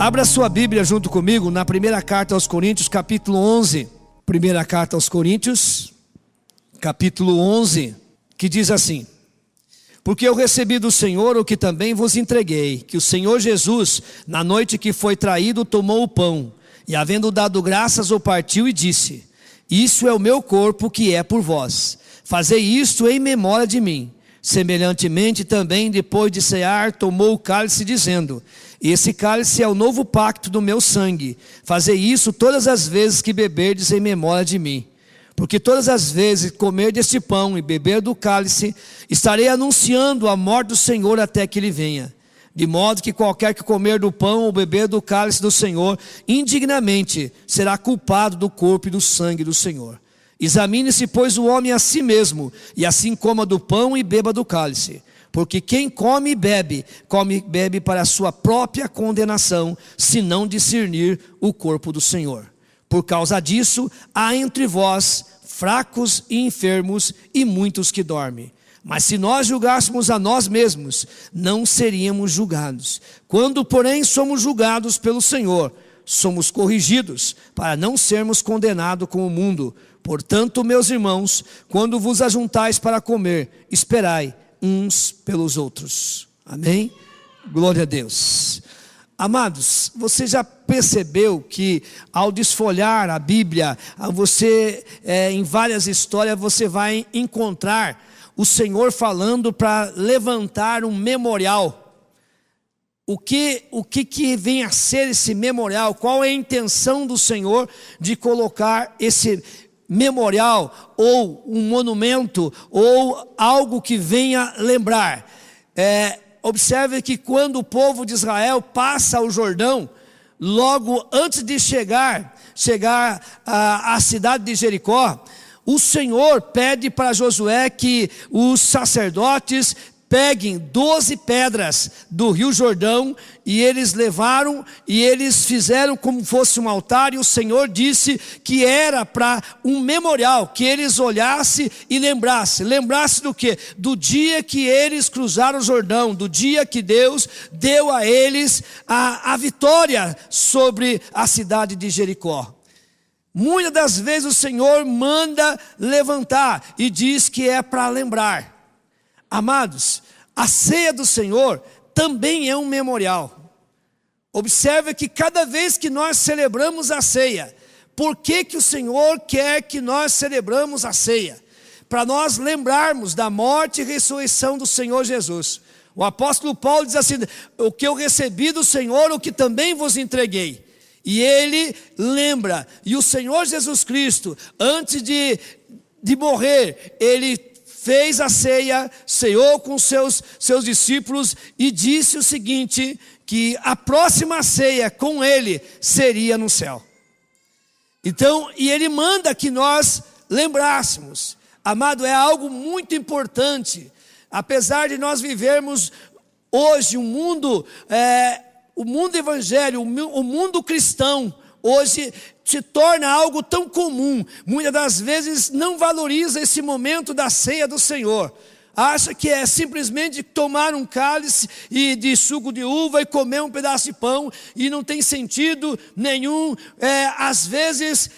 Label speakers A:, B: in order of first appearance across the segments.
A: Abra sua Bíblia junto comigo na primeira carta aos Coríntios, capítulo 11. Primeira carta aos Coríntios, capítulo 11, que diz assim: porque eu recebi do Senhor o que também vos entreguei, que o Senhor Jesus, na noite que foi traído, tomou o pão, e havendo dado graças, o partiu e disse: isso é o meu corpo que é por vós, fazei isto em memória de mim. Semelhantemente também, depois de cear, tomou o cálice, dizendo: esse cálice é o novo pacto do meu sangue, fazei isso todas as vezes que beberdes em memória de mim. Porque todas as vezes que comer deste pão e beber do cálice, estarei anunciando a morte do Senhor até que ele venha. De modo que qualquer que comer do pão ou beber do cálice do Senhor indignamente será culpado do corpo e do sangue do Senhor. Examine-se, pois, o homem a si mesmo, e assim coma do pão e beba do cálice. Porque quem come e bebe para a sua própria condenação, se não discernir o corpo do Senhor. Por causa disso, há entre vós fracos e enfermos e muitos que dormem. Mas se nós julgássemos a nós mesmos, não seríamos julgados. Quando, porém, somos julgados pelo Senhor, somos corrigidos, para não sermos condenados com o mundo. Portanto, meus irmãos, quando vos ajuntais para comer, esperai uns pelos outros. Amém? Glória a Deus. Amados, você já percebeu que ao desfolhar a Bíblia, em várias histórias você vai encontrar o Senhor falando para levantar um memorial. O que vem a ser esse memorial? Qual é a intenção do Senhor de colocar esse memorial, ou um monumento, ou algo que venha lembrar? Observe que quando o povo de Israel passa o Jordão, logo antes de chegar à cidade de Jericó, o Senhor pede para Josué que os sacerdotes peguem 12 pedras do rio Jordão, e eles levaram e eles fizeram como fosse um altar, e o Senhor disse que era para um memorial, que eles olhassem e lembrassem do quê? Do dia que eles cruzaram o Jordão, do dia que Deus deu a eles a vitória sobre a cidade de Jericó. Muitas das vezes o Senhor manda levantar e diz que é para lembrar. Amados, a ceia do Senhor também é um memorial. Observe que cada vez que nós celebramos a ceia, por que o Senhor quer que nós celebramos a ceia? Para nós lembrarmos da morte e ressurreição do Senhor Jesus. O apóstolo Paulo diz assim: o que eu recebi do Senhor, o que também vos entreguei. E ele lembra, e o Senhor Jesus Cristo, antes de morrer, ele fez a ceia, ceou com seus discípulos e disse o seguinte, que a próxima ceia com ele seria no céu. Então, e ele manda que nós lembrássemos. Amado, é algo muito importante. Apesar de nós vivermos hoje o mundo evangélico, o mundo cristão, hoje se torna algo tão comum. Muitas das vezes não valoriza esse momento da ceia do Senhor. Acha que é simplesmente tomar um cálice de suco de uva e comer um pedaço de pão, e não tem sentido nenhum. Às vezes,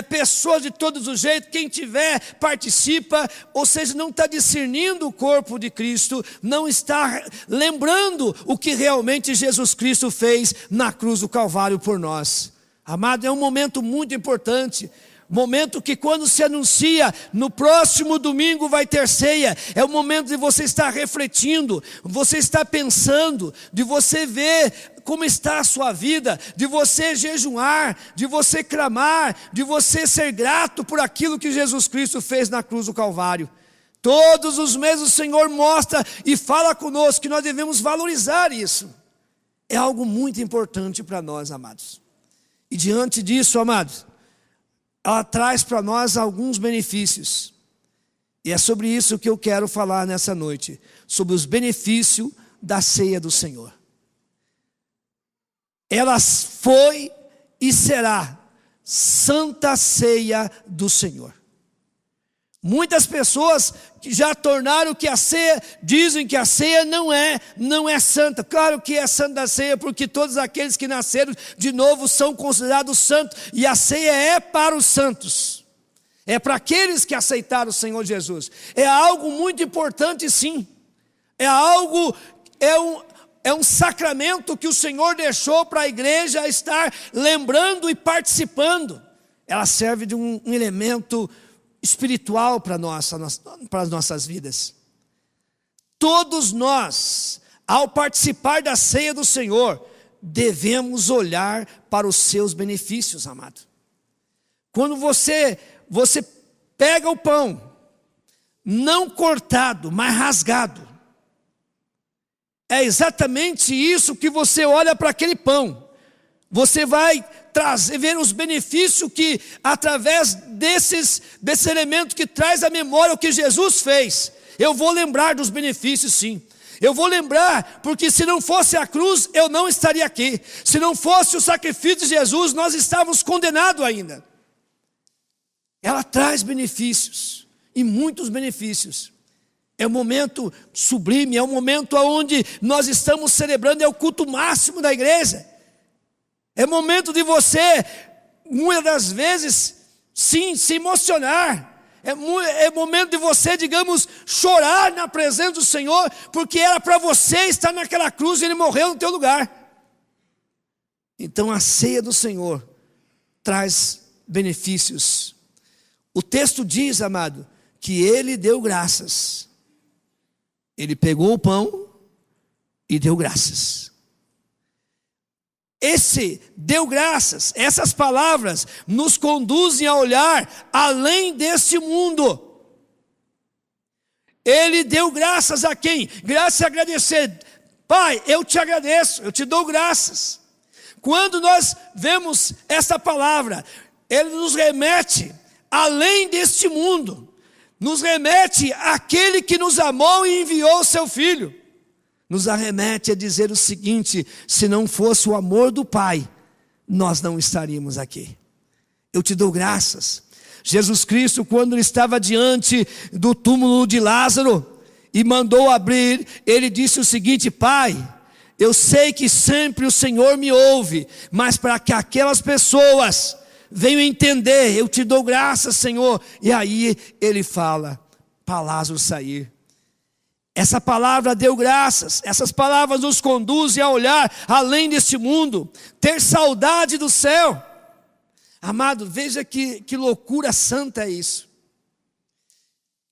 A: pessoas de todos os jeitos, quem tiver, participa, ou seja, não está discernindo o corpo de Cristo, não está lembrando o que realmente Jesus Cristo fez na cruz do Calvário por nós. Amado, é um momento muito importante. Momento que quando se anuncia, no próximo domingo vai ter ceia. É o momento de você estar refletindo, você estar pensando, de você ver como está a sua vida, de você jejuar, de você clamar, de você ser grato por aquilo que Jesus Cristo fez na cruz do Calvário. Todos os meses o Senhor mostra e fala conosco que nós devemos valorizar isso. É algo muito importante para nós, amados. E diante disso, amados, ela traz para nós alguns benefícios. E é sobre isso que eu quero falar nessa noite. Sobre os benefícios da ceia do Senhor. Ela foi e será Santa Ceia do Senhor. Muitas pessoas que já tornaram que a ceia, dizem que a ceia não é santa. Claro que é santa a ceia, porque todos aqueles que nasceram de novo são considerados santos. E a ceia é para os santos. É para aqueles que aceitaram o Senhor Jesus. É algo muito importante, sim. É um sacramento que o Senhor deixou para a igreja estar lembrando e participando. Ela serve de um elemento espiritual para as nossas vidas. Todos nós, ao participar da ceia do Senhor, devemos olhar para os seus benefícios, amado. Quando você pega o pão, não cortado, mas rasgado, é exatamente isso que você olha para aquele pão. Você vai ver os benefícios que, através desse elemento que traz à memória o que Jesus fez. Eu vou lembrar dos benefícios, sim. Eu vou lembrar, porque se não fosse a cruz, eu não estaria aqui. Se não fosse o sacrifício de Jesus, nós estávamos condenados ainda. Ela traz benefícios, e muitos benefícios. É um momento sublime, é um momento onde nós estamos celebrando, é o culto máximo da igreja. É momento de você, muitas das vezes, sim, se emocionar. É momento de você, digamos, chorar na presença do Senhor, porque era para você estar naquela cruz e Ele morreu no teu lugar. Então a ceia do Senhor traz benefícios. O texto diz, amado, que Ele deu graças. Ele pegou o pão e deu graças. Esse deu graças, essas palavras nos conduzem a olhar além deste mundo. Ele deu graças a quem? Graças a agradecer. Pai, eu te agradeço, eu te dou graças. Quando nós vemos essa palavra, ele nos remete além deste mundo. Nos remete àquele que nos amou e enviou o seu Filho. Nos arremete a dizer o seguinte: se não fosse o amor do Pai, nós não estaríamos aqui. Eu te dou graças. Jesus Cristo, quando ele estava diante do túmulo de Lázaro e mandou abrir, ele disse o seguinte: Pai, eu sei que sempre o Senhor me ouve, mas para que aquelas pessoas venham entender, eu te dou graças, Senhor. E aí ele fala para Lázaro sair. Essa palavra deu graças, essas palavras nos conduzem a olhar além deste mundo, ter saudade do céu. Amado, veja que loucura santa é isso.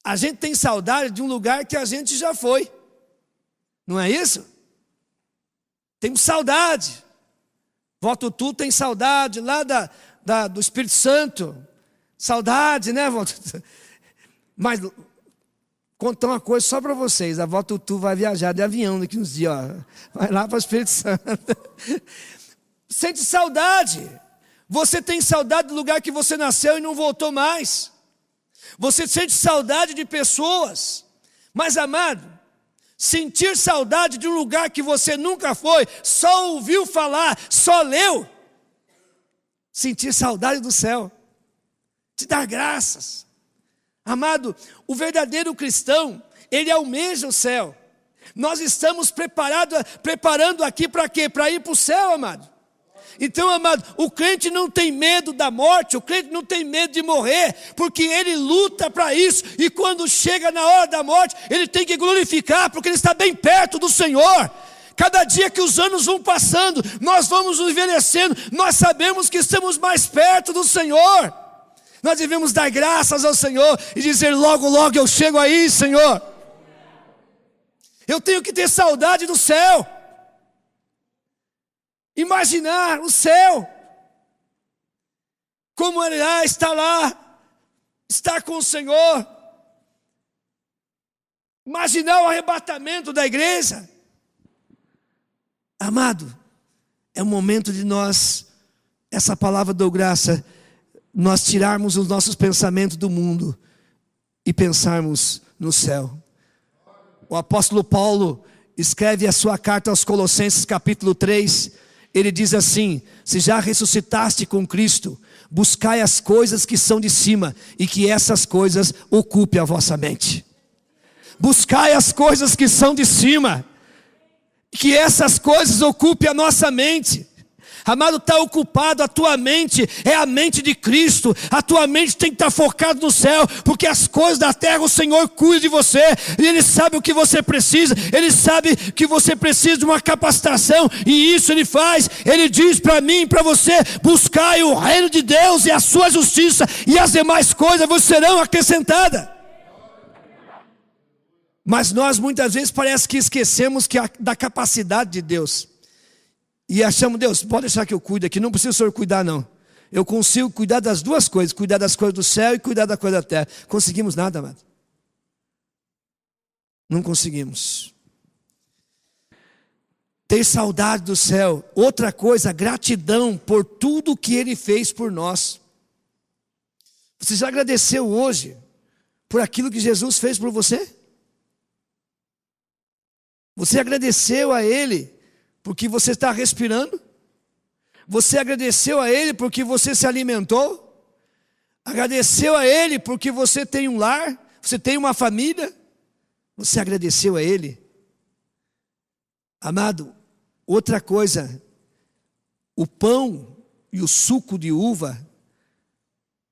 A: A gente tem saudade de um lugar que a gente já foi, não é isso? Temos saudade. Votutu tem saudade lá do Espírito Santo, saudade, né, Votutu? Mas contar uma coisa só para vocês: a avó Tutu vai viajar de avião daqui uns dias, ó. Vai lá para o Espírito Santo. Sente saudade. Você tem saudade do lugar que você nasceu e não voltou mais. Você sente saudade de pessoas. Mas, amado, sentir saudade de um lugar que você nunca foi, só ouviu falar, só leu. Sentir saudade do céu, te dar graças. Amado, o verdadeiro cristão, ele almeja o céu. Nós estamos preparando aqui para quê? Para ir para o céu, amado. Então, amado, o crente não tem medo da morte, o crente não tem medo de morrer, porque ele luta para isso. E quando chega na hora da morte, ele tem que glorificar, porque ele está bem perto do Senhor. Cada dia que os anos vão passando, nós vamos envelhecendo, nós sabemos que estamos mais perto do Senhor. Nós devemos dar graças ao Senhor e dizer: logo, logo eu chego aí, Senhor. Eu tenho que ter saudade do céu. Imaginar o céu. Como ele está lá, estar com o Senhor. Imaginar o arrebatamento da igreja. Amado, é o momento de nós, essa palavra dou graça, nós tirarmos os nossos pensamentos do mundo e pensarmos no céu. O apóstolo Paulo escreve a sua carta aos Colossenses capítulo 3, ele diz assim: se já ressuscitaste com Cristo, buscai as coisas que são de cima, e que essas coisas ocupem a vossa mente. Buscai as coisas que são de cima, que essas coisas ocupem a nossa mente. Amado, está ocupado a tua mente, é a mente de Cristo. A tua mente tem que estar focada no céu, porque as coisas da terra o Senhor cuida de você, e Ele sabe o que você precisa. Ele sabe que você precisa de uma capacitação, e isso Ele faz. Ele diz para mim e para você: buscai o reino de Deus e a sua justiça, e as demais coisas vos serão acrescentadas. Mas nós muitas vezes parece que esquecemos da capacidade de Deus, e achamos: Deus, pode deixar que eu cuide aqui, não precisa o Senhor cuidar não. Eu consigo cuidar das duas coisas, cuidar das coisas do céu e cuidar da coisa da terra. Conseguimos nada, amado? Não conseguimos. Ter saudade do céu. Outra coisa, gratidão por tudo que Ele fez por nós. Você já agradeceu hoje por aquilo que Jesus fez por você? Você agradeceu a Ele porque você está respirando? Você agradeceu a Ele porque você se alimentou? Agradeceu a Ele porque você tem um lar? Você tem uma família? Você agradeceu a Ele? Amado, outra coisa, o pão e o suco de uva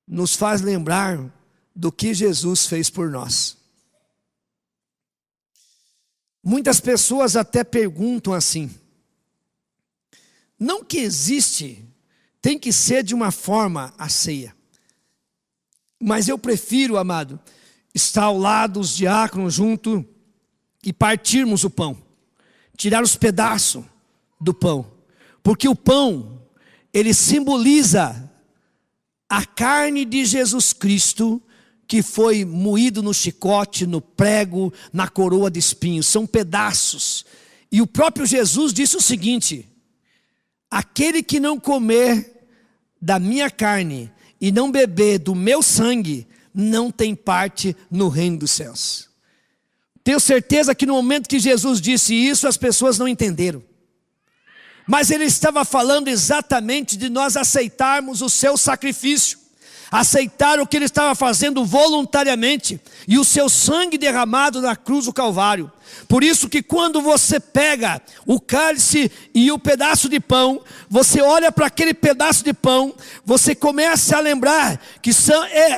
A: nos faz lembrar do que Jesus fez por nós. Muitas pessoas até perguntam assim: não que existe, tem que ser de uma forma a ceia. Mas eu prefiro, amado, estar ao lado dos diáconos junto e partirmos o pão, tirar os pedaços do pão, porque o pão, ele simboliza a carne de Jesus Cristo, que foi moído no chicote, no prego, na coroa de espinhos. São pedaços. E o próprio Jesus disse o seguinte: aquele que não comer da minha carne e não beber do meu sangue, não tem parte no reino dos céus. Tenho certeza que no momento que Jesus disse isso, as pessoas não entenderam. Mas Ele estava falando exatamente de nós aceitarmos o seu sacrifício, aceitar o que Ele estava fazendo voluntariamente, e o seu sangue derramado na cruz do Calvário. Por isso que quando você pega o cálice e o pedaço de pão, você olha para aquele pedaço de pão, você começa a lembrar que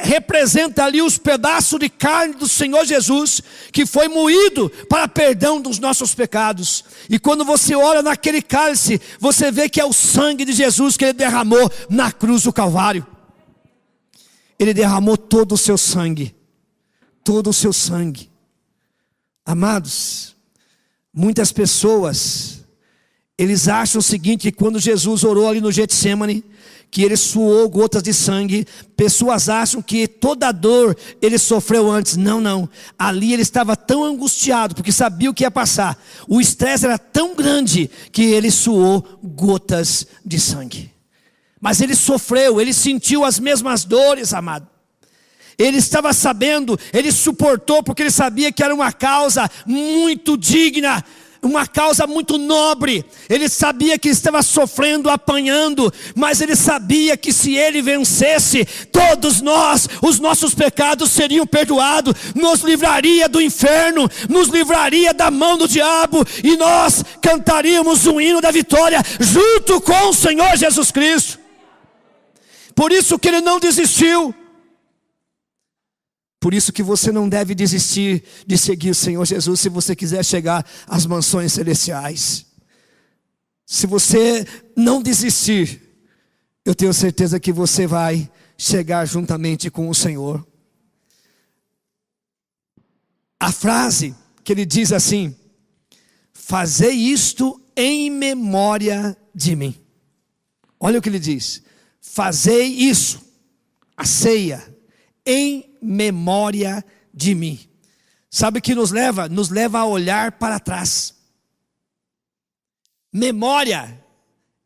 A: representa ali os pedaços de carne do Senhor Jesus, que foi moído para perdão dos nossos pecados. E quando você olha naquele cálice, você vê que é o sangue de Jesus que Ele derramou na cruz do Calvário. Ele derramou todo o seu sangue. Todo o seu sangue. Amados, muitas pessoas, eles acham o seguinte: que quando Jesus orou ali no Getsemane, que Ele suou gotas de sangue, pessoas acham que toda a dor Ele sofreu antes. Não, não. Ali Ele estava tão angustiado, porque sabia o que ia passar. O estresse era tão grande que Ele suou gotas de sangue. Mas Ele sofreu, Ele sentiu as mesmas dores, amado. Ele estava sabendo, Ele suportou, porque Ele sabia que era uma causa muito digna, uma causa muito nobre. Ele sabia que estava sofrendo, apanhando, mas Ele sabia que se Ele vencesse, todos nós, os nossos pecados seriam perdoados, nos livraria do inferno, nos livraria da mão do diabo, e nós cantaríamos um hino da vitória, junto com o Senhor Jesus Cristo. Por isso que Ele não desistiu. Por isso que você não deve desistir de seguir o Senhor Jesus, se você quiser chegar às mansões celestiais. Se você não desistir, eu tenho certeza que você vai chegar juntamente com o Senhor. A frase que Ele diz assim: fazei isto em memória de mim. Olha o que Ele diz: fazei isso, a ceia, em memória de mim. Sabe o que nos leva? Nos leva a olhar para trás. Memória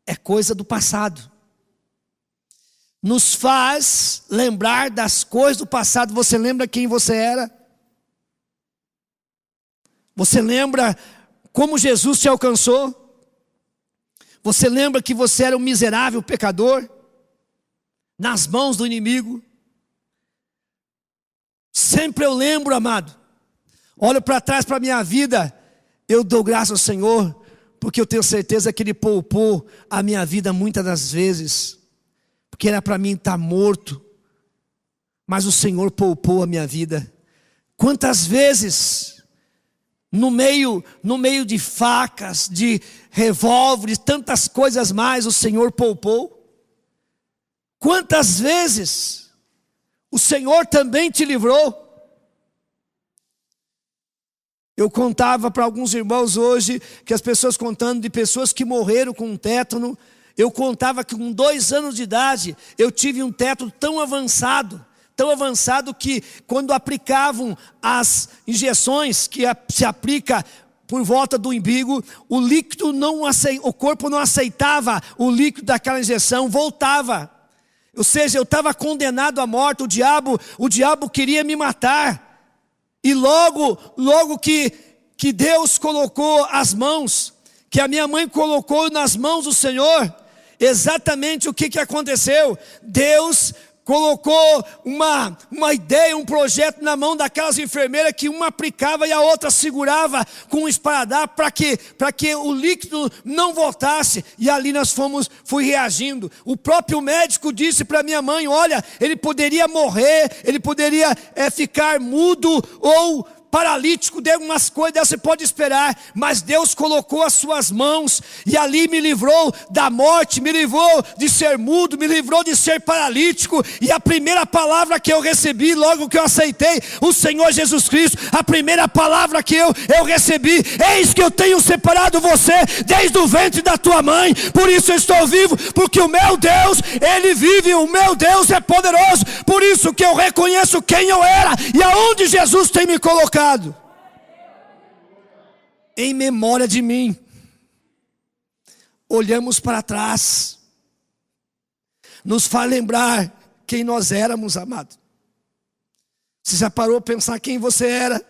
A: é coisa do passado. Nos faz lembrar das coisas do passado. Você lembra quem você era? Você lembra como Jesus te alcançou? Você lembra que você era um miserável pecador? nas mãos do inimigo. Sempre eu lembro, amado, olho para trás para a minha vida, eu dou graças ao Senhor, porque eu tenho certeza que Ele poupou a minha vida muitas das vezes, porque era para mim estar morto, mas o Senhor poupou a minha vida. Quantas vezes, no meio de facas, de revólveres, tantas coisas mais, o Senhor poupou. Quantas vezes o Senhor também te livrou. Eu contava para alguns irmãos hoje, que as pessoas contando de pessoas que morreram com um tétano. Eu contava que com 2 anos de idade, eu tive um tétano tão avançado que quando aplicavam as injeções que se aplica por volta do umbigo, o líquido o corpo não aceitava o líquido daquela injeção, voltava. Ou seja, eu estava condenado à morte, o diabo queria me matar. E logo que Deus colocou as mãos, que a minha mãe colocou nas mãos do Senhor, exatamente o que aconteceu? Deus colocou uma ideia, um projeto na mão daquelas enfermeiras, que uma aplicava e a outra segurava com um esparadrapo para que o líquido não voltasse. E ali fui reagindo. O próprio médico disse para minha mãe: olha, ele poderia morrer, ele poderia ficar mudo ou paralítico, de algumas coisas você pode esperar, mas Deus colocou as suas mãos e ali me livrou da morte, me livrou de ser mudo, me livrou de ser paralítico. E a primeira palavra que eu recebi, logo que eu aceitei o Senhor Jesus Cristo, a primeira palavra que eu recebi: eis que eu tenho separado você desde o ventre da tua mãe, por isso eu estou vivo, porque o meu Deus, Ele vive, o meu Deus é poderoso. Por isso que eu reconheço quem eu era e aonde Jesus tem me colocado. Em memória de mim, olhamos para trás, nos faz lembrar quem nós éramos, amado. Você já parou para pensar quem você era?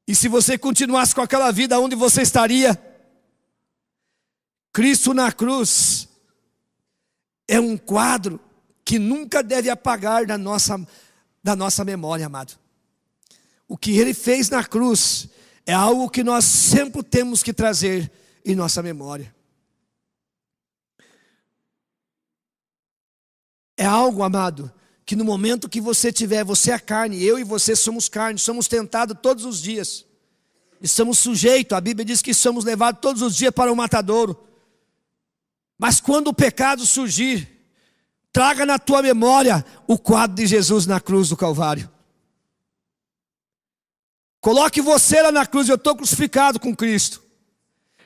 A: E se você continuasse com aquela vida, onde você estaria? Cristo na cruz é um quadro que nunca deve apagar da nossa memória, amado. O que Ele fez na cruz é algo que nós sempre temos que trazer em nossa memória. É algo, amado, que no momento que você é carne, eu e você somos carne, somos tentados todos os dias. Estamos sujeitos, a Bíblia diz que somos levados todos os dias para o matadouro. Mas quando o pecado surgir, traga na tua memória o quadro de Jesus na cruz do Calvário. Coloque você lá na cruz: eu estou crucificado com Cristo.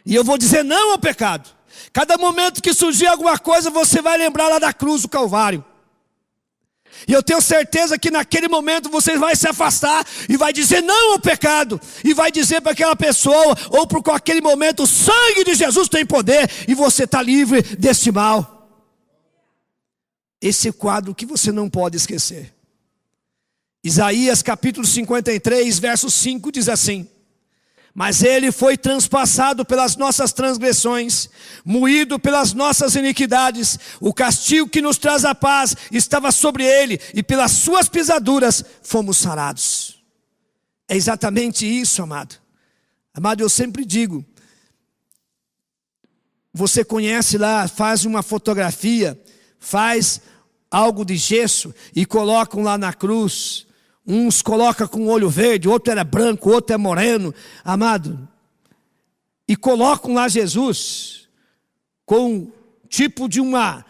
A: E eu vou dizer não ao pecado. Cada momento que surgir alguma coisa, você vai lembrar lá da cruz do Calvário. E eu tenho certeza que naquele momento você vai se afastar e vai dizer não ao pecado. E vai dizer para aquela pessoa, ou por aquele momento: o sangue de Jesus tem poder e você está livre desse mal. Esse quadro que você não pode esquecer. Isaías capítulo 53, verso 5 diz assim: mas Ele foi transpassado pelas nossas transgressões, moído pelas nossas iniquidades. O castigo que nos traz a paz estava sobre Ele, e pelas suas pisaduras fomos sarados. É exatamente isso, amado. Amado, eu sempre digo, você conhece lá, faz uma fotografia, faz algo de gesso e colocam lá na cruz. Uns colocam com olho verde, outro era branco, outro é moreno, amado. E colocam lá Jesus com tipo de uma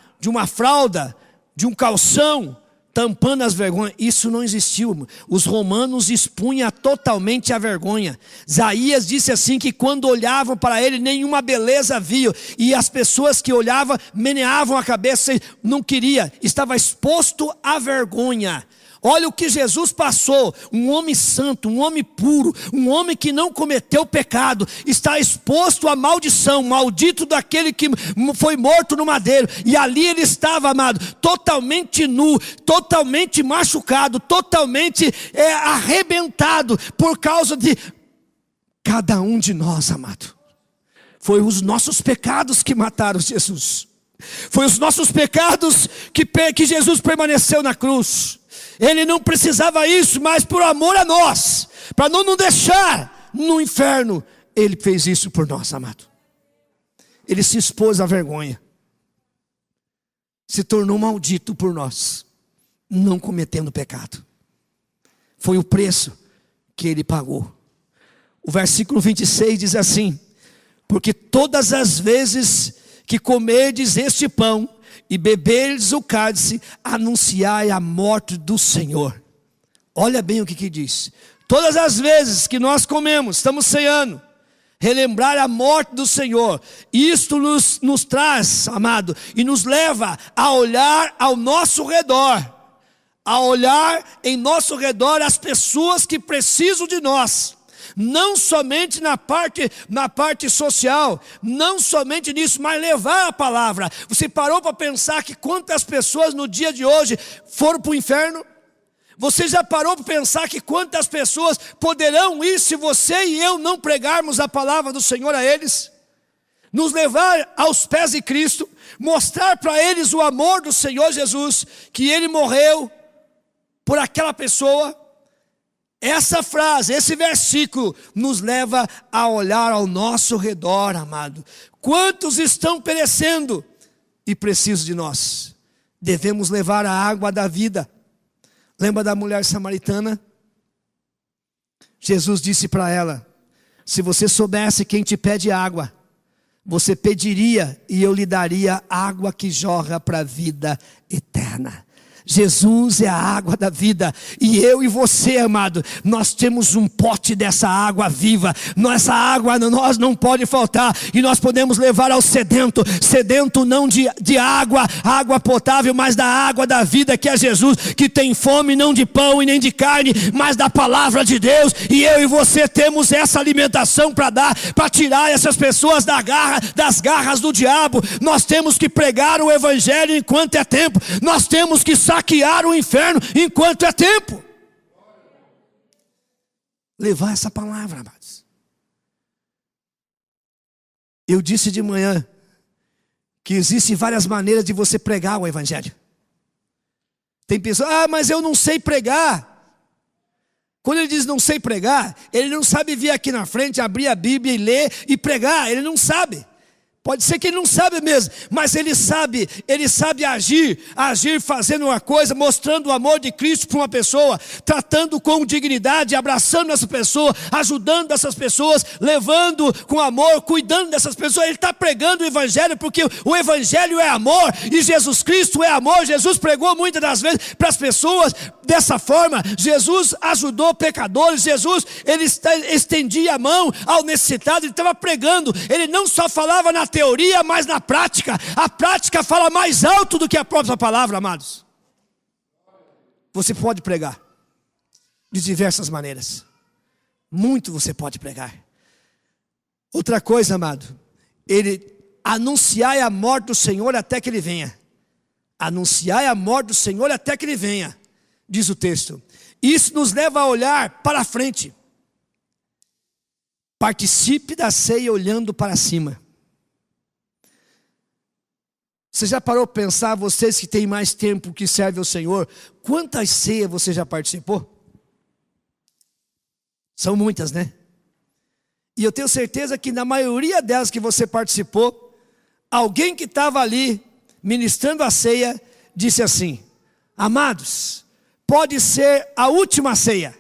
A: fralda, de um calção, tampando as vergonhas. Isso não existiu. Os romanos expunham totalmente a vergonha. Isaías disse assim, que quando olhavam para ele, nenhuma beleza viam. E as pessoas que olhavam, meneavam a cabeça, não queria, estava exposto à vergonha. Olha o que Jesus passou, um homem santo, um homem puro, um homem que não cometeu pecado, está exposto à maldição, maldito daquele que foi morto no madeiro. E ali ele estava, amado, totalmente nu, totalmente machucado, totalmente arrebentado, por causa de cada um de nós, amado. Foi os nossos pecados que mataram Jesus. Foi os nossos pecados que Jesus permaneceu na cruz. Ele não precisava isso, mas por amor a nós, para não nos deixar no inferno, Ele fez isso por nós, amado. Ele se expôs à vergonha, se tornou maldito por nós, não cometendo pecado. Foi o preço que Ele pagou. O versículo 26 diz assim: porque todas as vezes que comerdes este pão e beberdes o cálice, anunciai a morte do Senhor. Olha bem o que diz. Todas as vezes que nós comemos, estamos ceando, relembrar a morte do Senhor. Isto nos traz, amado, e nos leva a olhar ao nosso redor, a olhar em nosso redor as pessoas que precisam de nós. Não somente na parte social, não somente nisso, mas levar a palavra. Você parou para pensar que quantas pessoas no dia de hoje foram para o inferno? Você já parou para pensar que quantas pessoas poderão ir se você e eu não pregarmos a palavra do Senhor a eles? Nos levar aos pés de Cristo, mostrar para eles o amor do Senhor Jesus, que Ele morreu por aquela pessoa. Essa frase, esse versículo nos leva a olhar ao nosso redor, amado. Quantos estão perecendo e precisam de nós? Devemos levar a água da vida. Lembra da mulher samaritana? Jesus disse para ela: se você soubesse quem te pede água, você pediria e eu lhe daria água que jorra para a vida eterna. Jesus é a água da vida, e eu e você, amado, nós temos um pote dessa água viva. Essa água nós não pode faltar, e nós podemos levar ao sedento não de água potável, mas da água da vida, que é Jesus, que tem fome não de pão e nem de carne, mas da palavra de Deus. E eu e você temos essa alimentação para dar, para tirar essas pessoas das garras do diabo. Nós temos que pregar o evangelho enquanto é tempo. Nós temos que saquear o inferno enquanto é tempo. Levar essa palavra, amados. Eu disse de manhã que existem várias maneiras de você pregar o evangelho. Tem pessoas: mas eu não sei pregar. Quando ele diz não sei pregar, ele não sabe vir aqui na frente, abrir a Bíblia e ler e pregar. Ele não sabe. Pode ser que ele não sabe mesmo, mas ele sabe agir fazendo uma coisa, mostrando o amor de Cristo para uma pessoa, tratando com dignidade, abraçando essa pessoa, ajudando essas pessoas, levando com amor, cuidando dessas pessoas. Ele está pregando o evangelho, porque o evangelho é amor, e Jesus Cristo é amor. Jesus pregou muitas das vezes para as pessoas dessa forma. Jesus ajudou pecadores, Jesus, ele estendia a mão ao necessitado. Ele estava pregando, ele não só falava na teoria, mas na prática. A prática fala mais alto do que a própria palavra, amados. Você pode pregar de diversas maneiras. Muito você pode pregar. Outra coisa, amado, anunciai a morte do Senhor até que Ele venha. Anunciai a morte do Senhor até que Ele venha, diz o texto. Isso nos leva a olhar para frente. Participe da ceia olhando para cima. Você já parou para pensar, vocês que têm mais tempo que servem ao Senhor, quantas ceias você já participou? São muitas, né? E eu tenho certeza que na maioria delas que você participou, alguém que estava ali ministrando a ceia disse assim: amados, pode ser a última ceia,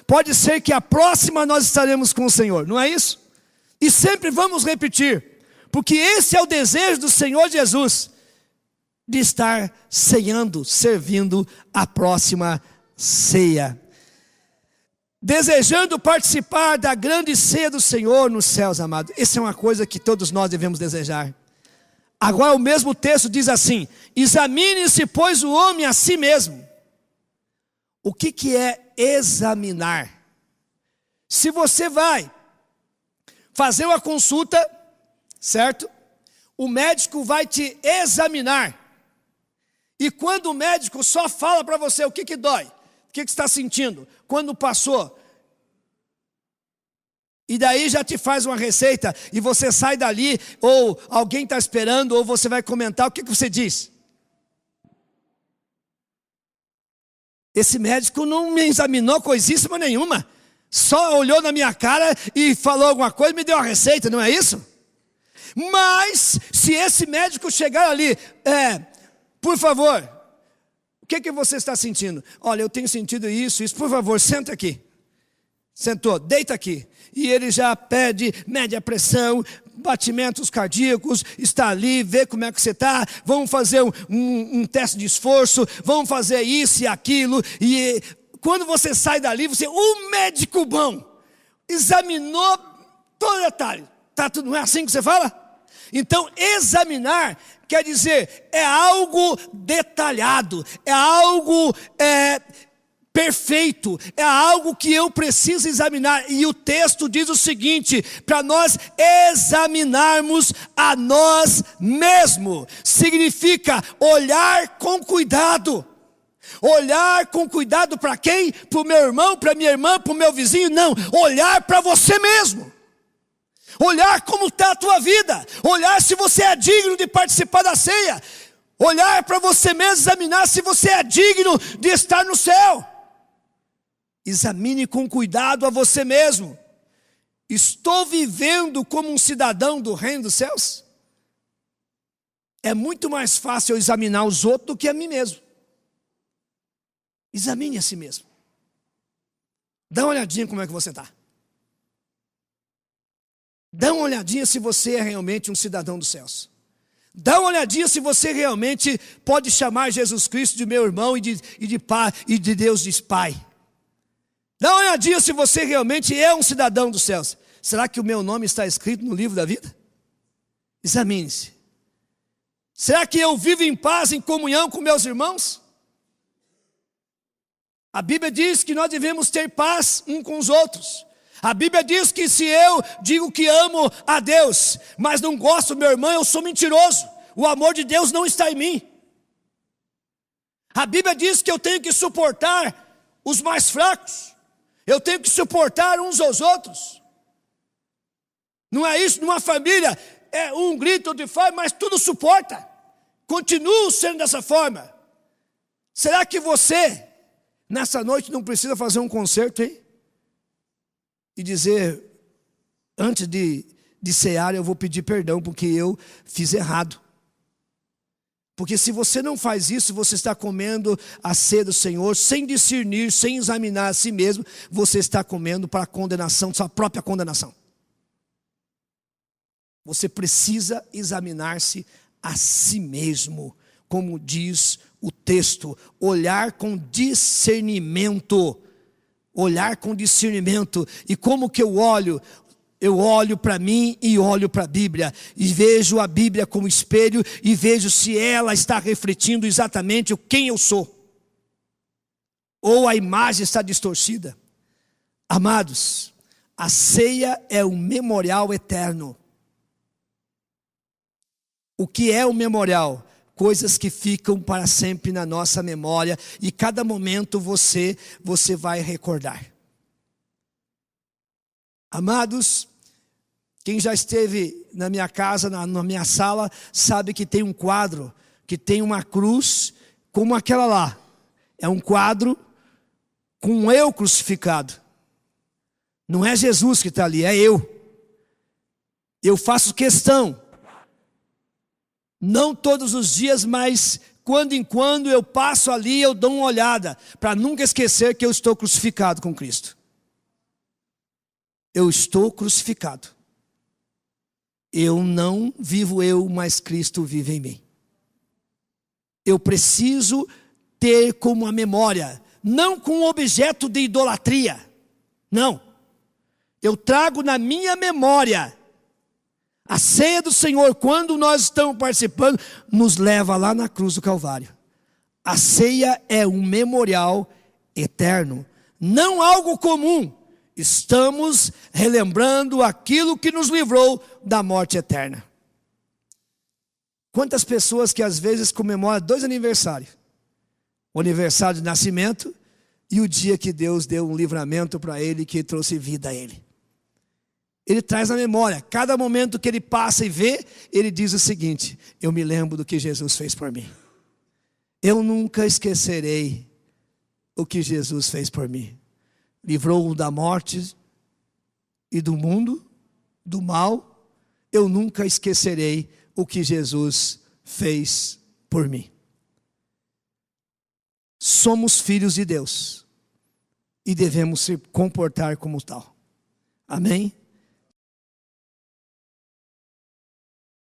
A: pode ser que a próxima nós estaremos com o Senhor, não é isso? E sempre vamos repetir, porque esse é o desejo do Senhor Jesus, de estar ceando, servindo a próxima ceia. Desejando participar da grande ceia do Senhor nos céus, amado. Essa é uma coisa que todos nós devemos desejar. Agora o mesmo texto diz assim: examine-se, pois, o homem a si mesmo. O que é examinar? Se você vai fazer uma consulta, certo? O médico vai te examinar. E quando o médico só fala para você o que dói, o que você está sentindo, quando passou E daí já te faz uma receita, e você sai dali, ou alguém está esperando, ou você vai comentar, o que você diz? Esse médico não me examinou coisíssima nenhuma, só olhou na minha cara e falou alguma coisa, me deu uma receita, não é isso? Mas, se esse médico chegar ali, por favor, o que você está sentindo? Olha, eu tenho sentido isso, por favor, senta aqui. Sentou, deita aqui. E ele já mede a pressão, batimentos cardíacos, está ali, vê como é que você está, vamos fazer um teste de esforço, vamos fazer isso e aquilo, e quando você sai dali, um médico bom, examinou todo detalhe, tá tudo, não é assim que você fala? Então, examinar quer dizer, é algo detalhado, é algo perfeito, é algo que eu preciso examinar. E o texto diz o seguinte, para nós examinarmos a nós mesmos, significa olhar com cuidado. Olhar com cuidado para quem? Para o meu irmão, para minha irmã, para o meu vizinho? Não, olhar para você mesmo. Olhar como está a tua vida, olhar se você é digno de participar da ceia, olhar para você mesmo, examinar se você é digno de estar no céu. Examine com cuidado a você mesmo. Estou vivendo como um cidadão do reino dos céus? É muito mais fácil eu examinar os outros do que a mim mesmo. Examine a si mesmo. Dá uma olhadinha como é que você está. Dá uma olhadinha se você é realmente um cidadão dos céus. Dá uma olhadinha se você realmente pode chamar Jesus Cristo de meu irmão e de pai, e de Deus de Pai. Dá uma olhadinha se você realmente é um cidadão dos céus. Será que o meu nome está escrito no livro da vida? Examine-se. Será que eu vivo em paz, em comunhão com meus irmãos? A Bíblia diz que nós devemos ter paz uns com os outros. A Bíblia diz que se eu digo que amo a Deus, mas não gosto do meu irmão, eu sou mentiroso. O amor de Deus não está em mim. A Bíblia diz que eu tenho que suportar os mais fracos. Eu tenho que suportar uns aos outros. Não é isso? Numa família, um grito de fome, mas tudo suporta. Continuo sendo dessa forma. Será que você, nessa noite, não precisa fazer um concerto, hein? E dizer, antes de cear, eu vou pedir perdão porque eu fiz errado. Porque se você não faz isso, você está comendo a ceia do Senhor, sem discernir, sem examinar a si mesmo, você está comendo para a condenação, sua própria condenação. Você precisa examinar-se a si mesmo, como diz o texto, olhar com discernimento. Olhar com discernimento. E como que eu olho? Eu olho para mim e olho para a Bíblia. E vejo a Bíblia como espelho. E vejo se ela está refletindo exatamente quem eu sou. Ou a imagem está distorcida. Amados, a ceia é um memorial eterno. O que é o memorial? Coisas que ficam para sempre na nossa memória, e cada momento você vai recordar. Amados, quem já esteve na minha casa, na minha sala, sabe que tem um quadro, que tem uma cruz, como aquela lá. É um quadro com eu crucificado. Não é Jesus que está ali, é eu. Eu faço questão. Não todos os dias, mas quando em quando eu passo ali, eu dou uma olhada, para nunca esquecer que eu estou crucificado com Cristo. Eu estou crucificado. Eu não vivo eu, mas Cristo vive em mim. Eu preciso ter como a memória, não com objeto de idolatria, não. Eu trago na minha memória. A ceia do Senhor, quando nós estamos participando, nos leva lá na cruz do Calvário. A ceia é um memorial eterno, não algo comum. Estamos relembrando aquilo que nos livrou da morte eterna. Quantas pessoas que às vezes comemoram 2 aniversários. O aniversário de nascimento e o dia que Deus deu um livramento para ele, que trouxe vida a ele. Ele traz na memória. Cada momento que ele passa e vê, ele diz o seguinte: eu me lembro do que Jesus fez por mim. Eu nunca esquecerei o que Jesus fez por mim. Livrou-o da morte e do mundo, do mal. Eu nunca esquecerei o que Jesus fez por mim. Somos filhos de Deus e devemos se comportar como tal. Amém?